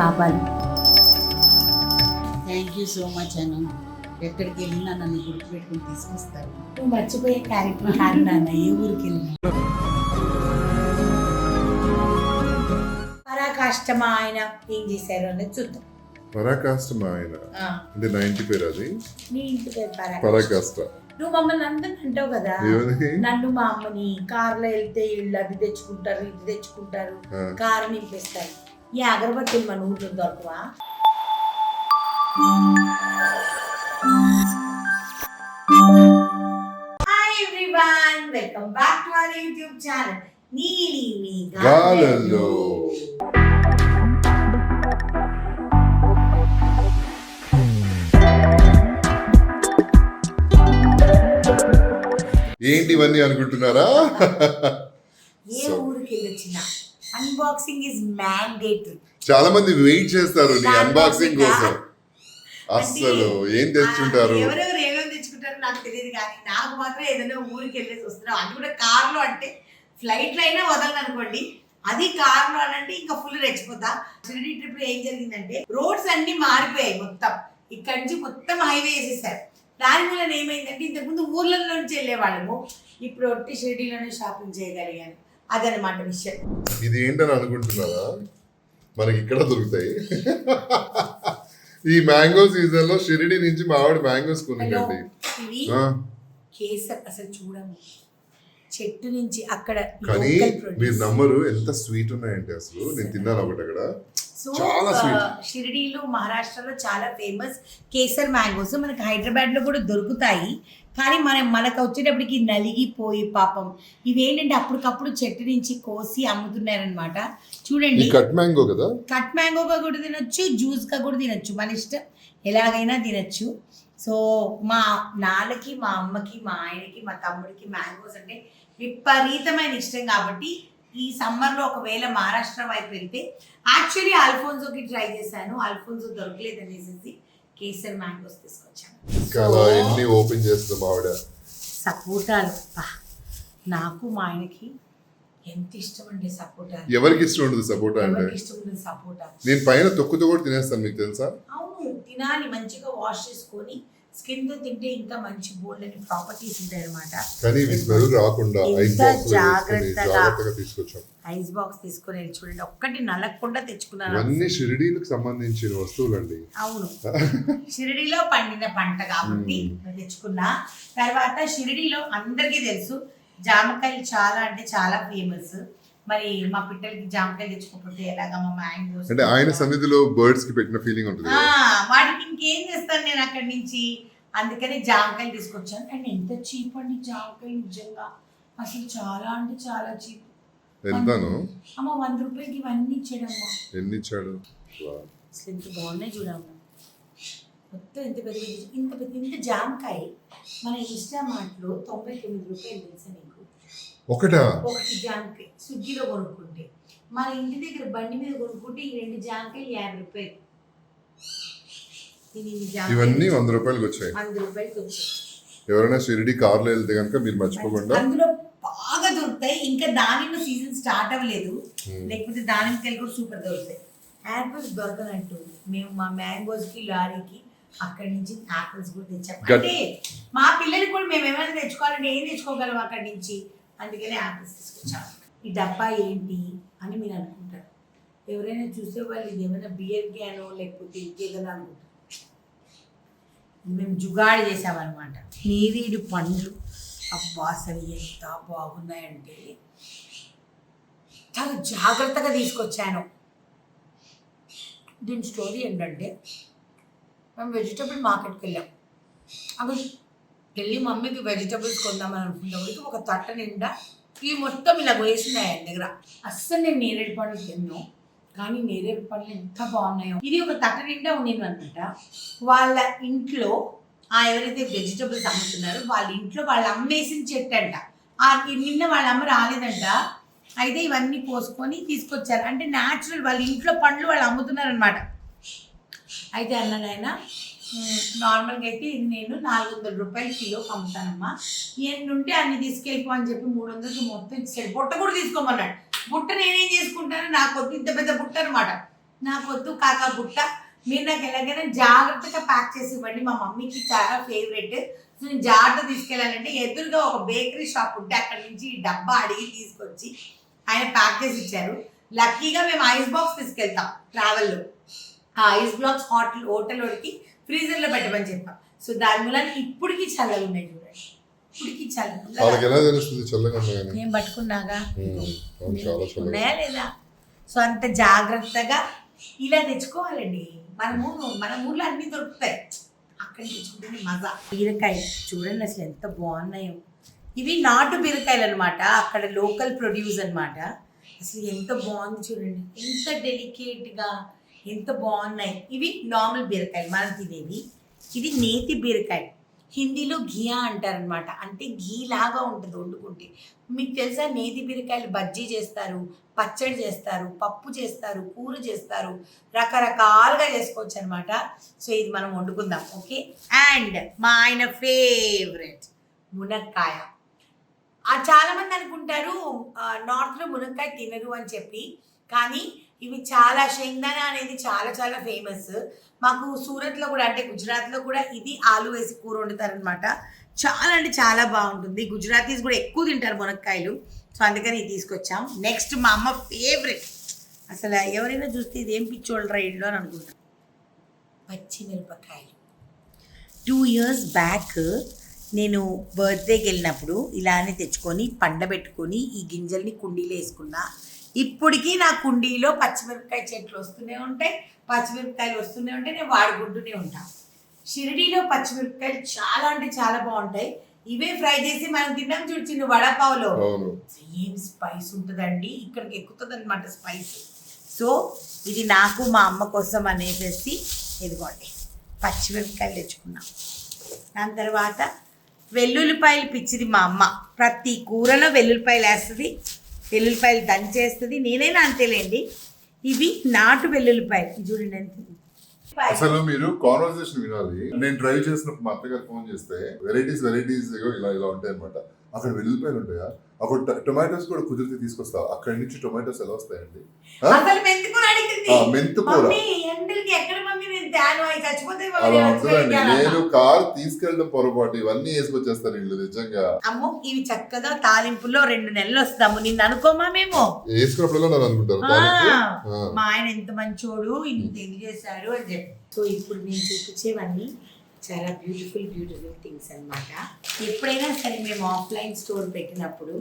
లాభాలు. Thank you so much అను. ఎక్కడికి వెళ్ళినా నన్ను గుర్తుపెట్టుకుని తీసుకొస్తారు. నువ్వు మర్చిపోయే క్యారెక్టర్ కాదు నాన్న, ఏ ఊరికి వెళ్ళినా. పరాకాష్టమా ఆయన ఏం చేశారు అనేది చూద్దాం. పరాకాష్టమా ఆయన అంటే నా ఇంటి పేరు అది. నీ ఇంటి పేరు పరాకాష్ట. నువ్వు మమ్మల్ని అందరిని అంటావు కదా, ఏమని? నన్ను మా అమ్మని కార్లో వెళ్తే ఇళ్ళు అది తెచ్చుకుంటారు ఇది తెచ్చుకుంటారు, కారు నింపేస్తారు. ఈ అగరబత్తులు మన ఊళ్ళో దొరకవా? Hi everyone, welcome back to our YouTube channel నీలి మీ గాలల్లో. ఏంటి ఇవన్నీ అనుకుంటున్నారా? ఏ ఊరికి వెళ్ళొచ్చినా అన్బాక్సింగ్ ఇస్ మ్యాండేటరీ. చాలా మంది వెయిట్ చేస్తారు నీ అన్బాక్సింగ్ కోసం. అస్సలు ఏం తెచ్చుకుంటారు? ఎవరెవరు ఏమేమి తెచ్చుకుంటారో నాకు తెలియదు, కానీ నాకు మాత్రం ఏదైనా ఊరికి వెళ్ళేసి వస్తున్నాం. అది కూడా కార్లో, అంటే ఫ్లైట్లో అయినా వదలను అనుకోండి, అది కార్లో అంటే ఇంకా ఫుల్ రెచ్చిపోతా. షిరిడి ట్రిప్ లో ఏం జరిగిందంటే రోడ్స్ అన్ని మారిపోయాయి మొత్తం. ఇక్కడి నుంచి మొత్తం హైవే వేసేసారు. దాని వల్ల ఏమైందంటే ఇంతకుముందు ఊర్లలో నుంచి వెళ్ళేవాళ్ళము, ఇప్పుడు ఒట్టి షిరిడీలోనే షాపింగ్ చేయగలిగాను. అదనమాట విషయం. ఇది ఏంటని అనుకుంటున్నారా? మనకి ఇక్కడ దొరుకుతాయి. ఈ మ్యాంగో సీజన్ లో షిరిడి నుంచి మా ఆవిడ మ్యాంగోస్ కొనుక్కండి. ఇవి కేసర్ అసలు చూడము, చెట్టు నుంచి అక్కడ. కానీ మీరు నమ్మరు ఎంత స్వీట్ ఉన్నాయంటే. అసలు నేను తిన్నాను ఒకటి అక్కడ, చాలా స్వీట్. షిరిడీలో మహారాష్ట్రలో చాలా ఫేమస్ కేసర్ మ్యాంగోస్. మనకి హైదరాబాద్ లో కూడా దొరుకుతాయి, కానీ మనకు వచ్చేటప్పటికి నలిగిపోయి పాపం. ఇవేంటంటే అప్పటికప్పుడు చెట్టు నుంచి కోసి అమ్ముతున్నారనమాట. చూడండి, కట్ మ్యాంగో కదా, కట్ మ్యాంగోగా కూడా తినొచ్చు, జ్యూస్గా కూడా తినొచ్చు, మన ఇష్టం, ఎలాగైనా తినొచ్చు. సో మా నాన్నకి, మా అమ్మకి, మా ఆయనకి, మా తమ్ముడికి మ్యాంగోస్ అంటే విపరీతమైన ఇష్టం. కాబట్టి ఈ సమ్మర్లో ఒకవేళ మహారాష్ట్ర వైపు వెళ్తే, యాక్చువల్లీ అల్ఫోన్సోకి ట్రై చేశాను, అల్ఫోన్సో దొరకలేదు అనేసి కేసర్ మ్యాంగోస్ తీసుకొచ్చాను. ఎన్ని ఓపెన్ చేస్తుంది ఆవిడ. సపోటాలు నాకు మా ఆయనకి ఎంత ఇష్టం అండి సపోటా. ఎవరికి ఇష్టం ఉండదు సపోటా అంటే? ఇష్టం ఉండదు సపోటా. నేను పైన తొక్కుతో కూడా తినేస్తాను, మీకు తెలుసా? అవును, తినాలి, మంచిగా వాష్ చేసుకొని స్కిన్ తో తింటే ఇంకా మంచి బోల్డ్ అని ప్రాపర్టీస్ ఉంటాయి అనమాట. కానీ స్మెల్ రాకుండా ఐస్ బాక్స్ జాగ్రత్తగా తీసుకొచ్చాం. ఐస్ బాక్స్ తీసుకొని చూడండి, ఒక్కటి నలగకుండా తెచ్చుకున్నాను. అన్ని షిరిడీలకు సంబంధించిన వస్తువులండి. అవును, షిరిడీలో పండిన పంట కాబట్టి తెచ్చుకున్నా. తర్వాత షిరిడీలో అందరికీ తెలుసు జామకాయలు చాలా అంటే చాలా ఫేమస్. మరి మా పిట్టలకి జామకాయలు తెచ్చుకోకపోతే ఎలాగా? మా మ్యాంగోస్ అంటే ఆయన సన్నిధిలో బర్డ్స్ కి పెట్టిన ఫీలింగ్ ఉంటుంది. వాటికి ఇంకేం చేస్తాను నేను అక్కడి నుంచి, అందుకని జామకాయలు తీసుకొచ్చాను. అండ్ ఎంత చీప్ అండి జామకాయలు, నిజంగా అసలు చాలా అంటే చాలా చీప్. ఎంతను? అమ్మ 100 రూపాయలకి ఇవన్నీ ఇచ్చాడమ్మా. ఎన్ని ఇచ్చాడు? అసలు ఎంత బాగున్నాయి చూడమ్మా, మొత్తం ఎంత పెద్ద ఇంత జామకాయ మన ఇన్స్టామార్ట్లో 99 రూపాయలు తెలుసా నీకు? ఒకటి జామకాయ స్విగ్గీలో కొనుక్కుంటే, మన ఇంటి దగ్గర బండి మీద కొనుక్కుంటే ఈ 2 జామకాయలు 50 రూపాయలు. ఇవన్నీ 100 రూపాయలకి వచ్చాయి. 100 రూపాయలకి వచ్చాయి. ఎవరైనా షిరిడి కార్లో వెళ్తే కనుక మీరు మర్చిపోకుండా. అందులో బాగా దొరుకుతాయి. ఇంకా దానిమ్మ సీజన్ స్టార్ట్ అవ్వలేదు, లేకపోతే దానిమ్మకాయలు కూడా సూపర్ దొరుకుతాయి. యాపిల్స్ దొరకనట్టు మేము మా మ్యాంగోస్ కి లారీకి అక్కడి నుంచి యాపిల్స్ కూడా తెచ్చాం. అంటే మా పిల్లలకి కూడా మేము ఏమైనా తెచ్చుకోవాలంటే ఏం తెచ్చుకోగలం అక్కడి నుంచి, అందుకనే యాపిల్స్ తీసుకొచ్చాం. ఈ డబ్బా ఏంటి అని మీరు అనుకుంటారు, ఎవరైనా చూసే వాళ్ళు ఇది ఏమైనా బియర్ క్యానో లేకపోతే ఇంకేదైనా అనుకుంటారు. మేము జుగాడు చేసామన్నమాట. నేరేడు పండ్లు అబ్బా అసలు ఎంత బాగున్నాయంటే చాలా జాగ్రత్తగా తీసుకొచ్చాను. దీని స్టోరీ ఏంటంటే, మేము వెజిటబుల్ మార్కెట్కి వెళ్ళాం. అక్కడ వెళ్ళి మమ్మీకి వెజిటబుల్స్ కొందామని అనుకున్నప్పుడు ఒక తట్ట నిండా ఇవి మొత్తం ఇలా వేసినాయి ఆయన దగ్గర. అస్సలు నేను నేరేడు పండ్లు తిన్నాను, కానీ నేరేడు పండ్లు ఎంత బాగున్నాయో. ఇది ఒక తట్ట నిండా ఉండింది అనమాట. వాళ్ళ ఇంట్లో ఎవరైతే వెజిటబుల్స్ అమ్ముతున్నారో వాళ్ళ ఇంట్లో వాళ్ళు అమ్మేసిన చెట్టు అంట. నిన్న వాళ్ళ అమ్మ రాలేదంట, అయితే ఇవన్నీ పోసుకొని తీసుకొచ్చారు. అంటే న్యాచురల్ వాళ్ళ ఇంట్లో పండ్లు వాళ్ళు అమ్ముతున్నారనమాట. అయితే అన్నాడు ఆయన, నార్మల్గా అయితే ఇది నేను 400 రూపాయలు కిలోకి అమ్ముతానమ్మా, ఎన్ని ఉంటే అన్ని తీసుకెళ్ళిపో అని చెప్పి 300కి మొత్తం ఇచ్చాడు. బుట్ట కూడా తీసుకోమన్నాడు. బుట్ట నేనేం చేసుకుంటాను, నాకు ఇంత పెద్ద బుట్ట అనమాట. నాకు వద్దు కాకా బుట్ట, మీరు నాకు ఎలాగైనా జాగ్రత్తగా ప్యాక్ చేసి ఇవ్వండి, మా మమ్మీకి చాలా ఫేవరెట్. సో నేను జాగ్రత్త తీసుకెళ్ళాలంటే ఎదురుగా ఒక బేకరీ షాప్ ఉంటే అక్కడ నుంచి ఈ డబ్బా అడిగి తీసుకొచ్చి ఆయన ప్యాక్ చేసి ఇచ్చారు. లక్కీగా మేము ఐస్ బాక్స్ తీసుకెళ్తాం ట్రావెల్లో. ఆ ఐస్ బ్లాక్స్ హోటల్లోకి ఫ్రీజర్లో పెట్టమని చెప్పాం. సో దాని మూలాన్ని ఇప్పటికీ చల్లగా ఉన్నాయి చూడండి, ఇప్పటికీ చల్లగా నేను పట్టుకున్నాగా ఉన్నాయా లేదా. సో అంత జాగ్రత్తగా ఇలా తెచ్చుకోవాలండి. మన ఊర్లో అన్నీ దొరుకుతాయి, అక్కడ తెచ్చుకుంటే మజా. బీరకాయ చూడండి అసలు ఎంత బాగున్నాయో. ఇవి నాటు బీరకాయలు అనమాట, అక్కడ లోకల్ ప్రొడ్యూస్ అనమాట. అసలు ఎంత బాగుంది చూడండి, ఎంత డెలికేట్గా ఎంత బాగున్నాయి. ఇవి నార్మల్ బీరకాయలు మనం తినేవి. ఇది నేతి బీరకాయ, హిందీలో ఘియా అంటారనమాట. అంటే ఘీ లాగా ఉంటుంది వండుకుంటే. మీకు తెలుసా నేతి బీరకాయలు బజ్జీ చేస్తారు, పచ్చడి చేస్తారు, పప్పు చేస్తారు, కూర చేస్తారు, రకరకాలుగా చేసుకోవచ్చు అనమాట. సో ఇది మనం వండుకుందాం, ఓకే. అండ్ మా ఆయన ఫేవరెట్ మునక్కాయ. చాలామంది అనుకుంటారు నార్త్లో మునక్కాయ తినరు అని చెప్పి, కానీ ఇవి చాలా షేంగ్దానా అనేది చాలా చాలా ఫేమస్. మాకు సూరత్లో కూడా అంటే గుజరాత్లో కూడా ఇది ఆలు వేసి కూర వండుతారనమాట. చాలా అంటే చాలా బాగుంటుంది. గుజరాతీస్ కూడా ఎక్కువ తింటారు మునక్కాయలు. సో అందుకని ఇది తీసుకొచ్చాం. నెక్స్ట్ మా అమ్మ ఫేవరెట్, అసలు ఎవరైనా చూస్తే ఇది ఏం పిచ్చోళ్ళు రైడ్లో అని అనుకుంటారు, పచ్చిమిరపకాయలు. 2 years బ్యాక్ నేను బర్త్డేకి వెళ్ళినప్పుడు ఇలానే తెచ్చుకొని పండబెట్టుకొని ఈ గింజల్ని కుండీలో వేసుకున్నా. ఇప్పటికీ నా కుండీలో పచ్చిమిరపకాయ చెట్లు వస్తూనే ఉంటాయి, పచ్చిమిరపకాయలు వస్తూనే ఉంటాయి, నేను వాడుకుంటూనే ఉంటాను. షిరిడీలో పచ్చిమిరపకాయలు చాలా అంటే చాలా బాగుంటాయి. ఇవే ఫ్రై చేసి మనం తిన్నాం చూడు వడపావులో, సేమ్ స్పైస్ ఉంటుందండి, ఇక్కడికి ఎక్కుతుంది అనమాట స్పైస్. సో ఇది నాకు మా అమ్మ కోసం అనేసి ఇదిగోండి పచ్చిమిరపకాయలు తెచ్చుకున్నాం. దాని తర్వాత వెల్లుల్లిపాయలు పిచ్చిది మా అమ్మ, ప్రతి కూరలో వెల్లుల్లిపాయలు వేస్తుంది, వెల్లుల్లిపాయలు దంచేస్తుంది. నేనైనా అంతేలేండి. ఇవి నాటు వెల్లుల్లిపాయలు చూడండి ఎంత. అసలు మీరు కాన్వర్సేషన్ వినాలి. నేను డ్రైవ్ చేసినప్పుడు మా అత్తగారు ఫోన్ చేస్తే వెరైటీస్ ఇలా ఉంటాయి అనమాట. అక్కడ వెల్లుల్లిపాయలు ఉంటాయా, అక్కడ టొమాటోస్ కూడా కుదిరితే తీసుకొస్తా. అక్కడి నుంచి టొమాటోస్ ఎలా వస్తాయండి? మెంతుకూర. నేను కార్ తీసుకెళ్ళడం పొరపాటు, ఇవన్నీ వేసుకొచ్చేస్తారు వీళ్ళు నిజంగా. అమ్మో ఇవి చక్కగా తాలింపులో 2 నెలలు వస్తాము. నిన్ను అనుకోమా మేము వేసుకున్నప్పుడు నన్ను అనుకుంటారు మా ఆయన ఎంత మంచోడు, ఇంత ఇది చేశాడు అని చెప్పి. సో ఇప్పుడు నేను చూపించేవన్నీ చాలా బ్యూటిఫుల్ థింగ్స్ అనమాట. ఎప్పుడైనా సరే మేము ఆఫ్లైన్ స్టోర్ పెట్టినప్పుడు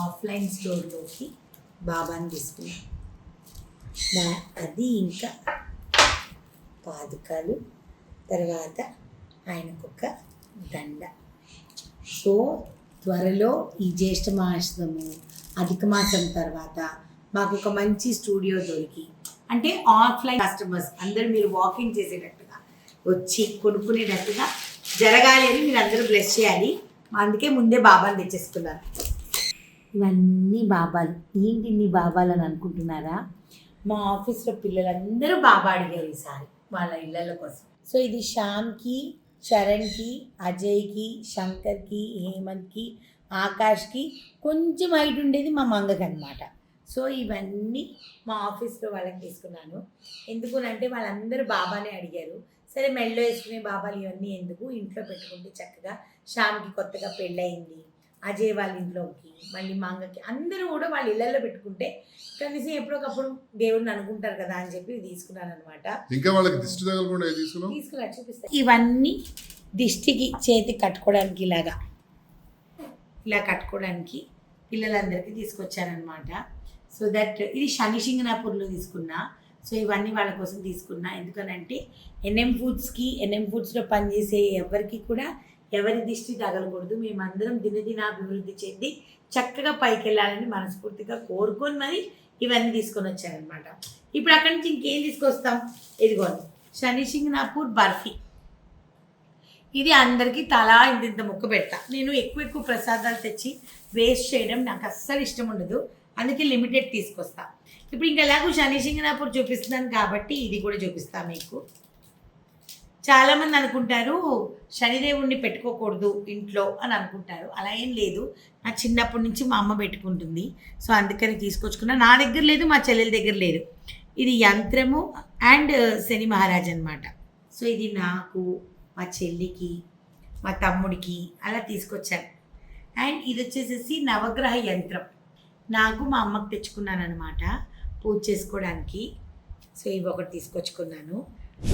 ఆఫ్లైన్ స్టోర్లోకి బాబాని తీసుకున్నాం. అది ఇంకా పాదుకాలు, తర్వాత ఆయనకొక దండ. సో త్వరలో ఈ జ్యేష్ఠ మాసము అధిక మాసం తర్వాత మాకు ఒక మంచి స్టూడియో దొరికి, అంటే ఆఫ్లైన్ కస్టమర్స్ అందరూ మీరు వాకింగ్ చేసేటట్టుగా వచ్చి కొనుక్కునేటట్టుగా జరగాలి అని మీరు అందరూ బ్లెస్ చేయాలి. అందుకే ముందే బాబాని తెచ్చేసుకున్నారు. ఇవన్నీ బాబాలు. ఏంటి ఇన్ని బాబాలు అని అనుకుంటున్నారా? మా ఆఫీస్లో పిల్లలందరూ బాబా అడిగారు ఈసారి వాళ్ళ ఇళ్ళ కోసం. సో ఇది శ్యామ్కి, చరణ్కి, అజయ్కి, శంకర్కి, హేమంత్కి, ఆకాష్కి, కొంచెం హైట్ ఉండేది మా మంగకి అనమాట. సో ఇవన్నీ మా ఆఫీస్లో వాళ్ళకి తీసుకున్నాను. ఎందుకునంటే వాళ్ళందరూ బాబానే అడిగారు. సరే మెళ్ళో వేసుకునే బాబాలు ఇవన్నీ ఎందుకు, ఇంట్లో పెట్టుకుంటే చక్కగా. శ్యామ్కి కొత్తగా పెళ్ళయింది, అజయ్ వాళ్ళ ఇంట్లోకి, మళ్ళీ మంగకి, అందరూ కూడా వాళ్ళ ఇళ్ళల్లో పెట్టుకుంటే కనీసం ఎప్పుడొకప్పుడు దేవుడిని అనుకుంటారు కదా అని చెప్పి తీసుకున్నాను అనమాట. ఇంకా వాళ్ళకి దిష్టి తగలకుండా తీసుకున్నా చూపిస్తాను. ఇవన్నీ దిష్టికి చేతి కట్టుకోవడానికి ఇలా కట్టుకోవడానికి పిల్లలందరికీ తీసుకొచ్చారనమాట. సో దట్ ఇది శని సింగనాపూర్లో తీసుకున్నా. సో ఇవన్నీ వాళ్ళ కోసం తీసుకున్నా. ఎందుకనంటే ఎన్ఎం ఫుడ్స్లో పనిచేసే ఎవరికి కూడా ఎవరి దిష్టి తగలకూడదు. మేమందరం దినదినాభివృద్ధి చెంది చక్కగా పైకి వెళ్ళాలని మనస్ఫూర్తిగా కోరుకొని మరి ఇవన్నీ తీసుకొని వచ్చారనమాట. ఇప్పుడు అక్కడి నుంచి ఇంకేం తీసుకొస్తాం? ఇదిగోండి శని సింగనాపూర్ బర్ఫీ. ఇది అందరికీ తలా ఇంత ముక్క పెడతా. నేను ఎక్కువ ప్రసాదాలు తెచ్చి వేస్ట్ చేయడం నాకు అస్సలు ఇష్టం ఉండదు, అందుకే లిమిటెడ్ తీసుకొస్తా. ఇప్పుడు ఇంకా ఎలాగో శని సింగనాపూర్ చూపిస్తున్నాను కాబట్టి ఇది కూడా చూపిస్తాను మీకు. చాలామంది అనుకుంటారు శనిదేవుణ్ణి పెట్టుకోకూడదు ఇంట్లో అని అనుకుంటారు. అలా ఏం లేదు. నా చిన్నప్పటి నుంచి మా అమ్మ పెట్టుకుంటుంది. సో అందుకని తీసుకొచ్చుకున్నా. నా దగ్గర లేదు, మా చెల్లెల దగ్గర లేదు. ఇది యంత్రము అండ్ శని మహారాజ్ అనమాట. సో ఇది నాకు, మా చెల్లికి, మా తమ్ముడికి అలా తీసుకొచ్చాను. అండ్ ఇది వచ్చేసేసి నవగ్రహ యంత్రం, నాకు మా అమ్మకి తెచ్చుకున్నాను అనమాట పూజ చేసుకోవడానికి. సో ఇవి ఒకటి తీసుకొచ్చుకున్నాను.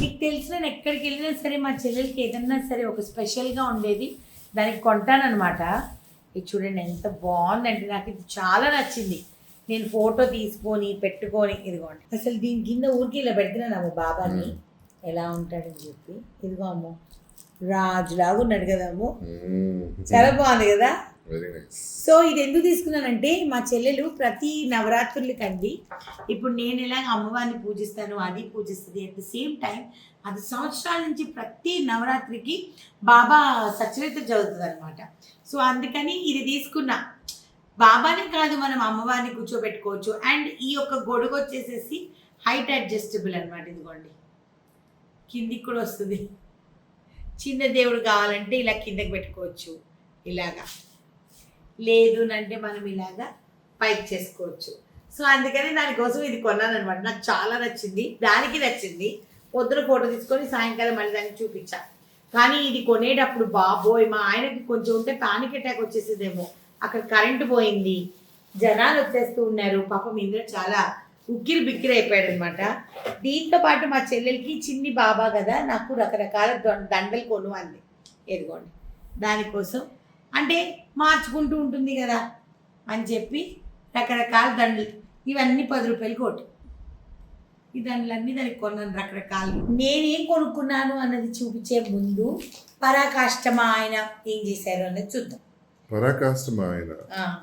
మీకు తెలిసిన నేను ఎక్కడికి వెళ్ళినా సరే మా చెల్లెలకి ఏదన్నా సరే ఒక స్పెషల్గా ఉండేది దానికి కొంటానమాట. ఇది చూడండి ఎంత బాగుందంటే, నాకు ఇది చాలా నచ్చింది. నేను ఫోటో తీసుకొని పెట్టుకొని, ఇదిగోండి అసలు దీని కింద ఊరికి ఇలా పెడుతున్నాను బాబాని ఎలా ఉంటాడని చెప్పి. ఇదిగో అమ్మో రాజులాగా ఉన్నాడు కదా అమ్మో, చాలా బాగుంది కదా. Very nice. సో ఇది ఎందుకు తీసుకున్నానంటే మా చెల్లెలు ప్రతి నవరాత్రులకండి ఇప్పుడు నేను ఎలాగ అమ్మవారిని పూజిస్తాను అది పూజిస్తుంది, అట్ ద సేమ్ టైం అది సంవత్సరాల నుంచి ప్రతి నవరాత్రికి బాబా సచరిత చదువుతుంది అనమాట. సో అందుకని ఇది తీసుకున్నా. బాబానే కాదు మనం అమ్మవారిని కూర్చోబెట్టుకోవచ్చు. అండ్ ఈ యొక్క గొడుగు వచ్చేసేసి హైట్ అడ్జస్టబుల్ అనమాట. ఇదిగోండి కిందికి కూడా వస్తుంది. చిన్న దేవుడు కావాలంటే ఇలా కిందకి పెట్టుకోవచ్చు, ఇలాగా లేదు అంటే మనం ఇలాగా పైకి చేసుకోవచ్చు. సో అందుకని దానికోసం ఇది కొన్నాను అనమాట. నాకు చాలా నచ్చింది, దానికి నచ్చింది. పొద్దున ఫోటో తీసుకొని సాయంకాలం మళ్ళీ దానికి చూపించా. కానీ ఇది కొనేటప్పుడు బాబోయ్ మా ఆయనకి కొంచెం ఉంటే పానిక్ అటాక్ వచ్చేసేదేమో. అక్కడ కరెంటు పోయింది, జనాలు వచ్చేస్తూ ఉన్నారు, పాపం ఇందులో చాలా ఉక్కిరి బిక్కిరి అయిపోయాడు అనమాట. దీంతో పాటు మా చెల్లెలకి చిన్ని బాబా కదా, నాకు రకరకాల దండలు కొను అంది. ఎదుగోండి దానికోసం అంటే మార్చుకుంటూ ఉంటుంది కదా అని చెప్పి రకరకాల దండలు, ఇవన్నీ 10 రూపాయలకి ఒకటి. ఈ దండలన్నీ దానికి కొన్నాను రకరకాలు. నేనేం కొనుక్కున్నాను అన్నది చూపించే ముందు పరాకాష్టమ ఆయన ఏం చేశారు అన్నది చూద్దాం. పరాకాష్ట ఆయన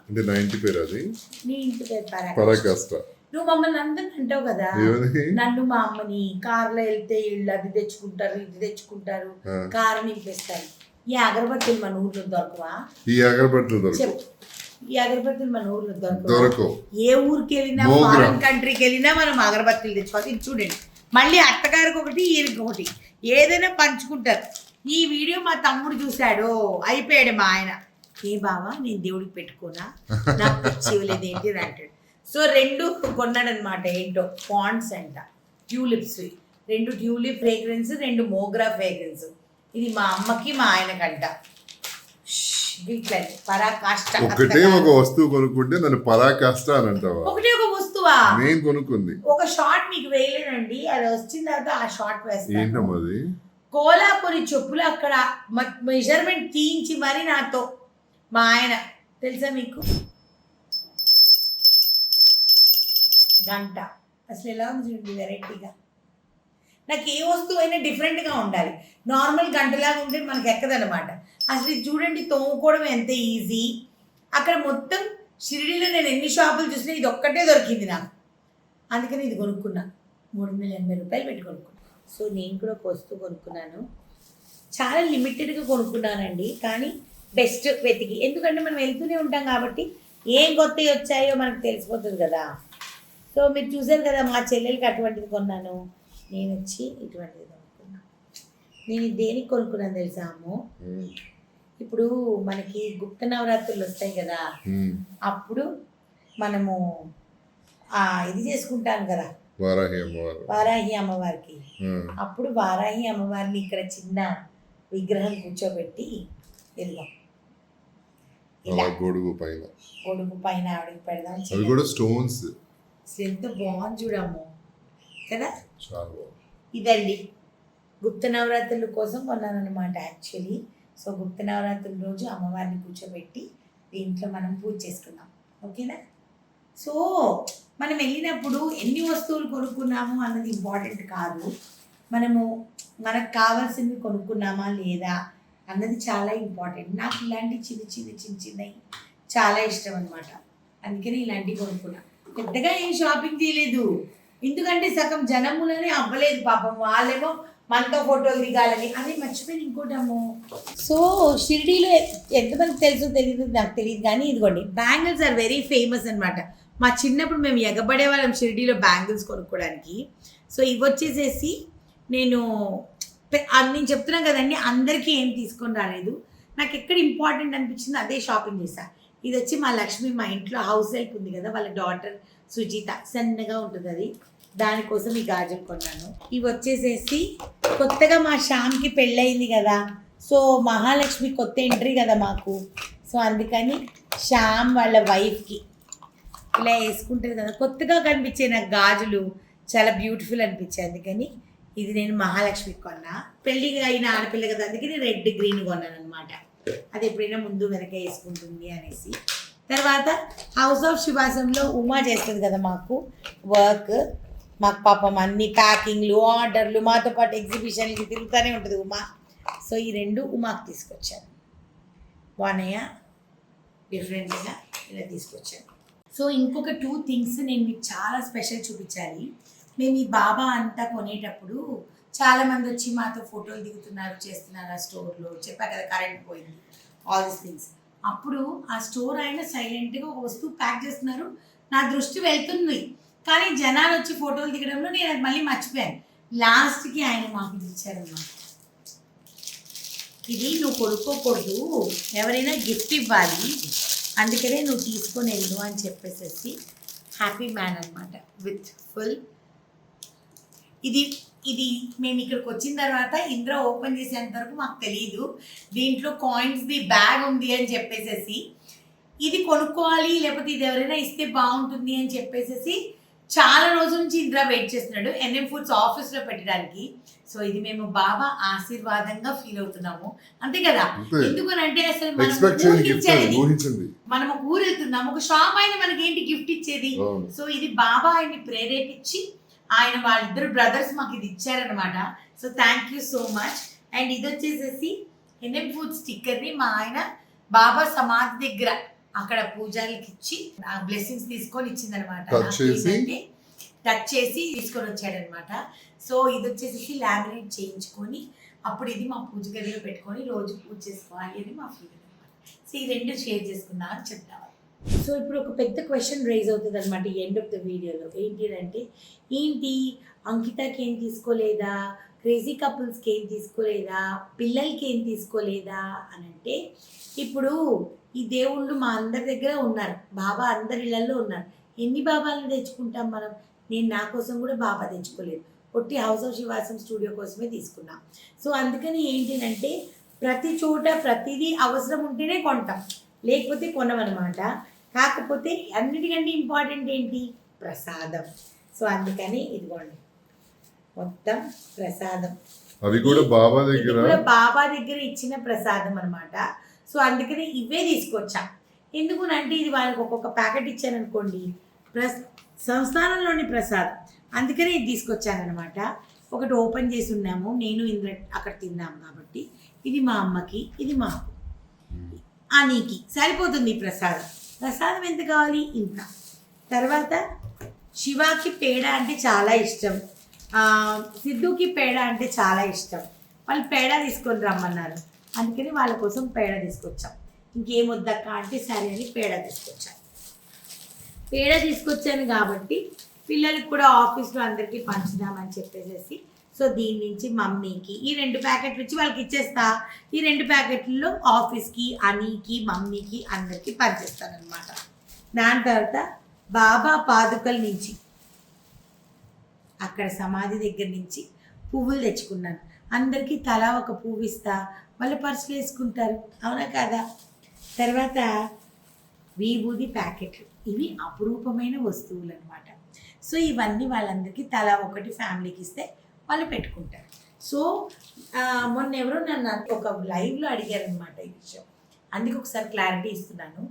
అంటే నా ఇంటి పేరు, అది నీ ఇంటి పేరు పరాకాష్ట. నువ్వు మమ్మల్ని అందరిని అంటావు కదా, నన్ను మా అమ్మని కార్లో వెళ్తే వీళ్ళు అది తెచ్చుకుంటారు ఇది తెచ్చుకుంటారు కారు నింపేస్తారు. ఈ అగరబత్తులు మన ఊర్లో దొరకవా? ఈ అగరబత్తులు చెప్పు, ఈ అగరబత్తులు మన ఊర్లో దొరకవు. ఏ ఊరికి వెళ్ళినా ఫారెన్ కంట్రీకి వెళ్ళినా మనం అగరబత్తులు తెచ్చుకోవాలి. ఇది చూడండి, మళ్ళీ అత్తగారికి ఒకటి ఈయనకి ఒకటి ఏదైనా పంచుకుంటారు. ఈ వీడియో మా తమ్ముడు చూశాడు, అయిపోయాడు మా ఆయన. ఏ బావా నేను దేవుడికి పెట్టుకోనా, నాకు తెచ్చివ్వలేదు ఏంటి అని అంటాడు. సో 2 కొన్నాడనమాట. ఏంటో పాండ్స్ అంట, tulips, 2 tulip fragrance, 2 Mogra fragrance. ఇది మా అమ్మకి మా ఆయనకంట. పరాకాష్ట. ఒకటే ఒక వస్తువు కొనుక్కుంటే నన్ను పరాకాష్ట అని అంటావా? ఒకటే ఒక వస్తువా? నేను కొనుక్కుంది ఒక షార్ట్ మీకు వేయలేనండి, అది వచ్చిన తర్వాత ఆ షార్ట్ వేస్తాను. ఏంటమ్మది? కోలాపురి చెప్పులు అక్కడ మెజర్మెంట్ తీయించి మరి నాతో మా ఆయన, తెలుసా మీకు? గంట అసలు ఎలా ఉంది చూడండి, వెరైటీగా. నాకు ఏ వస్తువు అయినా డిఫరెంట్గా ఉండాలి. నార్మల్ గంటలాగా ఉంటే మనకు ఎక్కదనమాట. అసలు ఇది చూడండి, తోముకోవడం ఎంత ఈజీ. అక్కడ మొత్తం షిరిడీలో నేను ఎన్ని షాపులు చూసినా ఇది ఒక్కటే దొరికింది నాకు. అందుకని ఇది కొనుక్కున్నా, 380 రూపాయలు పెట్టి కొనుక్కున్నా. సో నేను కూడా ఒక వస్తువు కొనుక్కున్నాను, చాలా లిమిటెడ్గా కొనుక్కున్నానండి, కానీ బెస్ట్ వెతికి. ఎందుకంటే మనం వెళ్తూనే ఉంటాం కాబట్టి ఏం కొత్తవి వచ్చాయో మనకు తెలిసిపోతుంది కదా. సో మీరు చూసారు కదా, మా చెల్లెలకి అటువంటిది కొన్నాను, నేను వచ్చి ఇటువంటిది కొనుక్కున్నాను. నేను దేనికి కొనుక్కున్నాను తెలుసా అమ్మో? ఇప్పుడు మనకి గుప్త నవరాత్రులు వస్తాయి కదా, అప్పుడు మనము ఇది చేసుకుంటాం కదా వారాహి అమ్మవారికి. అప్పుడు వారాహి అమ్మవారిని ఇక్కడ చిన్న విగ్రహం కూర్చోబెట్టి వెళ్దాం, గొడుగు పైన ఆవిడకి పెడదాం. స్టోన్స్ ఎంత బాగుంది చూడము కదా. ఇదండి గుప్త నవరాత్రుల కోసం కొన్నాను అనమాట యాక్చువల్లీ. సో గుప్త నవరాత్రుల రోజు అమ్మవారిని కూర్చోబెట్టి దీంట్లో మనం పూజ చేసుకుందాం, ఓకేనా? సో మనం వెళ్ళినప్పుడు ఎన్ని వస్తువులు కొనుక్కున్నాము అన్నది ఇంపార్టెంట్ కాదు, మనకు కావాల్సింది కొనుక్కున్నామా లేదా అన్నది చాలా ఇంపార్టెంట్. నాకు ఇలాంటి చిన్నవి చాలా ఇష్టం అనమాట. అందుకని ఇలాంటివి కొనుక్కున్నా. పెద్దగా ఏం షాపింగ్ చేయలేదు, ఎందుకంటే సగం జనములనే అవ్వలేదు పాపం. వాళ్ళేమో మనతో ఫోటోలు దిగాలని అది మర్చిపోయి ఇంకోటము. సో షిరిడీలో ఎంతమంది తెలుసో తెలియదు, నాకు తెలియదు, కానీ ఇదిగోండి బ్యాంగిల్స్ ఆర్ వెరీ ఫేమస్ అనమాట. మా చిన్నప్పుడు మేము ఎగబడే వాళ్ళం షిరిడీలో బ్యాంగిల్స్ కొనుక్కోవడానికి. సో ఇవి వచ్చేసేసి నేను చెప్తున్నాను కదండి, అందరికీ ఏం తీసుకొని రాలేదు. నాకు ఎక్కడ ఇంపార్టెంట్ అనిపించింది అదే షాపింగ్ చేశాను. ఇది వచ్చి మా లక్ష్మి, మా ఇంట్లో హౌస్ హెల్ప్ ఉంది కదా, వాళ్ళ డాటర్ సుజిత సన్నగా ఉంటుంది అది, దానికోసం ఈ గాజులు కొన్నాను. ఇవి వచ్చేసేసి కొత్తగా మా శ్యామ్కి పెళ్ళయింది కదా, సో మహాలక్ష్మి కొత్త ఎంట్రీ కదా మాకు, సో అందుకని శ్యామ్ వాళ్ళ వైఫ్కి ఇలా వేసుకుంటుంది కదా, కొత్తగా కనిపించే నాకు గాజులు చాలా బ్యూటిఫుల్ అనిపించాయి, అందుకని ఇది నేను మహాలక్ష్మికి కొన్నా. పెళ్ళిగా అయిన ఆడపిల్ల కదా, అందుకని రెడ్ గ్రీన్ కొన్నాను అనమాట. అది ఎప్పుడైనా ముందు వెనక వేసుకుంటుంది అనేసి. తర్వాత హౌస్ ఆఫ్ శివాసంలో ఉమా చేస్తుంది కదా మాకు వర్క్, మాకు పాపం అన్ని ప్యాకింగ్లు ఆర్డర్లు, మాతో పాటు ఎగ్జిబిషన్లు తిరుగుతూనే ఉంటుంది ఉమా. సో ఈ రెండు ఉమాకి తీసుకొచ్చాను, బాగున్నాయా, డిఫరెంట్గా ఇలా తీసుకొచ్చాను. సో ఇంకొక 2 థింగ్స్ నేను మీకు చాలా స్పెషల్ చూపించాలి. మేము ఈ బాబా అంతా కొనేటప్పుడు చాలామంది వచ్చి మాతో ఫోటోలు దిగుతున్నారు, చేస్తున్నారు ఆ స్టోర్లో, చెప్పా కదా కరెంట్ పోయింది, ఆల్ దీస్ థింగ్స్. అప్పుడు ఆ స్టోర్ ఆయన సైలెంట్గా ఒక వస్తువు ప్యాక్ చేస్తున్నారు, నా దృష్టి వెళ్తుంది, కానీ జనాలు వచ్చి ఫోటోలు దిగడంలో నేను అది మళ్ళీ మర్చిపోయాను. లాస్ట్కి ఆయన మాకు ఇది ఇచ్చారన్నమాట. ఇది నువ్వు కొనుక్కోకూడదు, ఎవరైనా గిఫ్ట్ ఇవ్వాలి, అందుకనే నువ్వు తీసుకొని వెళ్ళు అని చెప్పేసి హ్యాపీ మ్యాన్ అనమాట విత్ ఫుల్. ఇది మేము ఇక్కడికి వచ్చిన తర్వాత ఇంద్ర ఓపెన్ చేసేంత వరకు మాకు తెలియదు దీంట్లో కాయిన్స్ది బ్యాగ్ ఉంది అని చెప్పేసి, ఇది కొనుక్కోవాలి లేకపోతే ఇది ఎవరైనా ఇస్తే బాగుంటుంది అని చెప్పేసి చాలా రోజుల నుంచి ఇంద్ర వెయిట్ చేస్తున్నాడు ఎన్ఎం ఫుడ్స్ ఆఫీస్లో పెట్టడానికి. సో ఇది మేము బాబా ఆశీర్వాదంగా ఫీల్ అవుతున్నాము, అంతే కదా. ఎందుకనంటే అసలు మనం ఒక ఊరు వెళ్తున్నాము, ఒక షాప్ అయినా మనకి ఏంటి గిఫ్ట్ ఇచ్చేది. సో ఇది బాబా ఆయన్ని ప్రేరేపించి ఆయన వాళ్ళిద్దరు బ్రదర్స్ మాకు ఇది ఇచ్చారనమాట. So thank you so much. And ఇది వచ్చేసేసి ఎన్ఎం ఫుడ్ స్టిక్కర్ని మా ఆయన బాబా సమాధి దగ్గర అక్కడ పూజారికి ఇచ్చి ఆ బ్లెస్సింగ్స్ తీసుకొని ఇచ్చిందనమాట, టచ్ చేసి తీసుకొని వచ్చాడనమాట. సో ఇది వచ్చేసి లామినేట్ చేయించుకొని అప్పుడు ఇది మా పూజ గదిలో పెట్టుకొని రోజు పూజ చేసుకోవాలి అని మా ఫీలింగ్ అనమాట. సో ఈ 2 షేర్ చేసుకున్నా అని చెప్తాను. సో ఇప్పుడు ఒక పెద్ద క్వశ్చన్ రైజ్ అవుతుంది అనమాట ఈ ఎండ్ ఆఫ్ ద వీడియోలో. ఏంటి అంటే, ఏంటి అంకితకి ఏం తీసుకోలేదా, క్రేజీ కపుల్స్కి ఏం తీసుకోలేదా, పిల్లలకి ఏం తీసుకోలేదా అని అంటే, ఇప్పుడు ఈ దేవుళ్ళు మా అందరి దగ్గర ఉన్నారు, బాబా అందరి ఇళ్లలో ఉన్నారు, ఎన్ని బాబాలను తెచ్చుకుంటాం మనం. నేను నా కోసం కూడా బాబా తెచ్చుకోలేదు, ఒట్టి హౌస్ ఆఫ్ శివాసం స్టూడియో కోసమే తీసుకున్నాం. సో అందుకని ఏంటిదంటే ప్రతి చోట ప్రతిదీ అవసరం ఉంటేనే కొంటాం, లేకపోతే కొనమన్నమాట. కాకపోతే అన్నిటికంటే ఇంపార్టెంట్ ఏంటి, ప్రసాదం. సో అందుకని ఇదిగోండి మొత్తం ప్రసాదం, అవి కూడా బాబా దగ్గర ఇచ్చిన ప్రసాదం అనమాట. సో అందుకని ఇవే తీసుకొచ్చా. ఎందుకునంటే ఇది వాళ్ళకి ఒక్కొక్క ప్యాకెట్ ఇచ్చాను అనుకోండి, సంస్థానంలోని ప్రసాదం, అందుకనే ఇది తీసుకొచ్చానమాట. ఒకటి ఓపెన్ చేసి ఉన్నాము, నేను ఇంద్ర అక్కడ తిన్నాము కాబట్టి, ఇది మా అమ్మకి, ఇది మాకు, నీకి సరిపోతుంది ఈ ప్రసాదం. ప్రసాదం ఎంత కావాలి, ఇంత. తర్వాత శివాకి పేడ అంటే చాలా ఇష్టం, సిద్ధుకి పేడ అంటే చాలా ఇష్టం. వాళ్ళు పేడ తీసుకొని రమ్మన్నారు, అందుకని వాళ్ళ కోసం పేడ తీసుకొచ్చాం. ఇంకేం వద్దక్క అంటే సరే అని పేడ తీసుకొచ్చాను కాబట్టి పిల్లలకి కూడా ఆఫీస్లో అందరికీ పంచుదామని చెప్పేసి. సో దీని నుంచి మమ్మీకి ఈ 2 ప్యాకెట్లు ఇచ్చి వాళ్ళకి ఇచ్చేస్తా. ఈ 2 ప్యాకెట్లలో ఆఫీస్కి, అనీకి, మమ్మీకి అందరికీ పంచేస్తానమాట. దాని తర్వాత బాబా పాదుకల నుంచి అక్కడ సమాధి దగ్గర నుంచి పువ్వులు తెచ్చుకున్నాను, అందరికీ తలా ఒక పువ్వు ఇస్తా, వాళ్ళు పర్సులు వేసుకుంటారు, అవునా కదా. తర్వాత విభూది ప్యాకెట్లు, ఇవి అపురూపమైన వస్తువులు అనమాట. సో ఇవన్నీ వాళ్ళందరికీ తలా ఒకటి ఫ్యామిలీకి ఇస్తే వాళ్ళు పెట్టుకుంటారు. సో మొన్న ఎవరో నన్ను ఒక లైవ్లో అడిగారనమాట ఈ విషయం, అందుకు ఒకసారి క్లారిటీ ఇస్తున్నాను.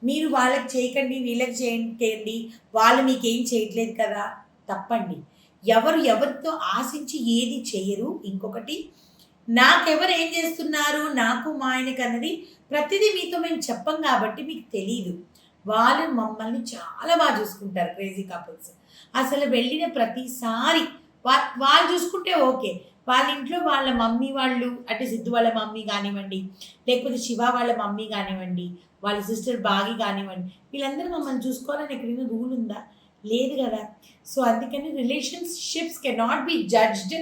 మీరు వాళ్ళకి చేయకండి, వీళ్ళకి చేయండి, వాళ్ళు మీకేం చేయట్లేదు కదా, తప్పండి. ఎవరితో ఆశించి ఏది చేయరు. ఇంకొకటి, నాకెవరు ఏం చేస్తున్నారు, నాకు మా ఆయనకి అన్నది ప్రతిదీ మీతో మేము చెప్పం కాబట్టి మీకు తెలీదు. వాళ్ళు మమ్మల్ని చాలా బాగా చూసుకుంటారు క్రేజీ కపుల్స్. అసలు వెళ్ళిన ప్రతిసారి వాళ్ళు చూసుకుంటే ఓకే, వాళ్ళ ఇంట్లో వాళ్ళ మమ్మీ వాళ్ళు, అంటే సిద్ధు వాళ్ళ మమ్మీ కానివ్వండి, లేకపోతే శివ వాళ్ళ మమ్మీ కానివ్వండి, వాళ్ళ సిస్టర్ బాగి కానివ్వండి, వీళ్ళందరూ మమ్మల్ని చూసుకోవాలని ఎక్కడైనా రూల్ ఉందా, లేదు కదా. సో అందుకని relationships cannot be judged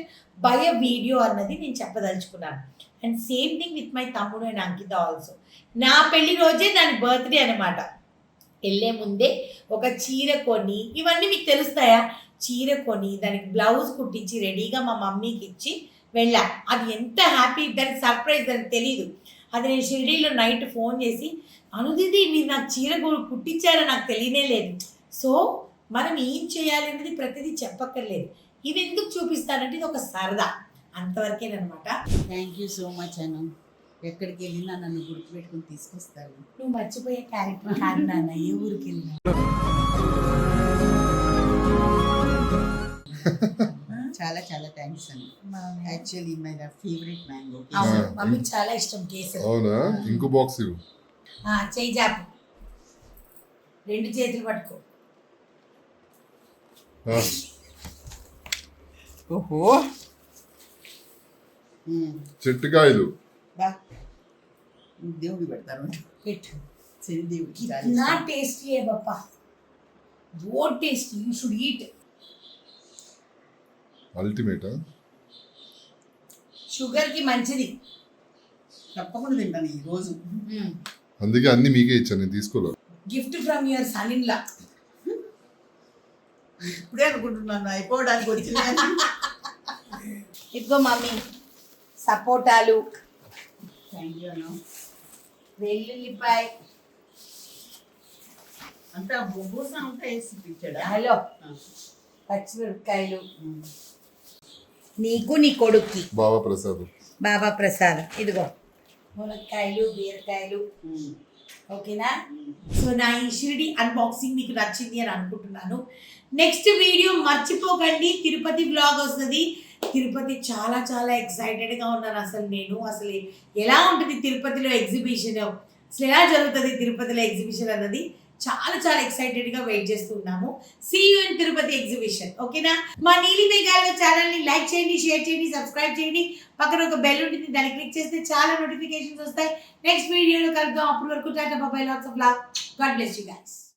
by a video అన్నది నేను చెప్పదలుచుకున్నాను. And same thing with my తమ్ముడు అండ్ అంకిత ఆల్సో. నా పెళ్లి రోజే దాని బర్త్డే అనమాట. వెళ్ళే ముందే ఒక చీర కొని, ఇవన్నీ మీకు తెలుస్తాయా, చీర కొని దానికి బ్లౌజ్ కుట్టించి రెడీగా మా మమ్మీకి ఇచ్చి వెళ్ళా. అది ఎంత హ్యాపీ, దానికి సర్ప్రైజ్, దానికి తెలియదు. అది నేను షిరిడీలో నైట్ ఫోన్ చేసి, అనుదిది మీరు నాకు చీర కుట్టించారో నాకు తెలియనే లేదు. సో మనం ఏం చేయాలి అనేది ప్రతిదీ చెప్పక్కర్లేదు. ఇవి ఎందుకు చూపిస్తానంటే ఇది ఒక సరదా, అంతవరకేనమాట. థ్యాంక్ యూ సో మచ్ అను. ఎక్కడికి వెళ్ళినా నన్ను గుర్తుపెట్టుకుని తీసుకొస్తాను. నువ్వు మర్చిపోయే క్యారెక్టర్ కాదు నాన్న, ఏ ఊరికి వెళ్ళినా. చాలా చాలా thanks Anu. Actually my favourite mango. అవును, మమ్మీకి చాలా ఇష్టం కేసరి. అవునా, ఇంకో బాక్స్ ఇవ్వు. చేయి జాపు, 2 చేతులు పట్టుకో. ఓహో చెట్టుకాయలు బా, దేవుడికి పెడతాను. పెట్టు. సరే దేవుడికి నా టేస్టీ ఏ బాపా, bore tasty, you should eat. అల్టిమేటా, షుగర్ కి మంచిది. తప్పకుండా తింటాను ఈ రోజు. అందుకే అన్ని మీకే ఇచ్చాను, నేను తీసుకోలేదు. Gift from your son in law. ఇప్పుడే అనుకుంటున్నాను అయిపోవడానికి వచ్చింది. ఇదిగో మమ్మీ, సపోటాలు, థ్యాంక్ యూ అను. వెల్లుల్లిపాయ, అంతా బొబ్బూస అంతా వేసి పిచ్చాడా? హలో, పచ్చిమిరపకాయలు, నీకు నీ కొడుక్కి బాబా ప్రసాద్. బాబా ప్రసాద్. ఇదిగో మునక్కాయలు, బీరకాయలు. ఓకేనా? సో నా ఈ షిరిడి అన్బాక్సింగ్ మీకు నచ్చింది అని అనుకుంటున్నాను. నెక్స్ట్ వీడియో మర్చిపోకండి, తిరుపతి బ్లాగ్ వస్తుంది. తిరుపతి చాలా చాలా ఎక్సైటెడ్గా ఉన్నాను. అసలు ఎలా ఉంటుంది తిరుపతిలో ఎగ్జిబిషన్, అసలు ఎలా జరుగుతుంది తిరుపతిలో ఎగ్జిబిషన్ అన్నది చాలా చాలా ఎక్సైటెడ్గా వెయిట్ చేస్తున్నాము. See you in Tirupati exhibition. ఓకేనా? మా నీలి మేఘాల ఛానల్ని లైక్ చేయండి, షేర్ చేయండి, సబ్స్క్రైబ్ చేయండి. పక్కన ఒక బెల్ ఉంటుంది, దాన్ని క్లిక్ చేస్తే చాలా నోటిఫికేషన్స్ వస్తాయి. నెక్స్ట్ వీడియోలో కలుద్దాం. అప్పటి వరకు tata, bye, lots of love. God bless you guys.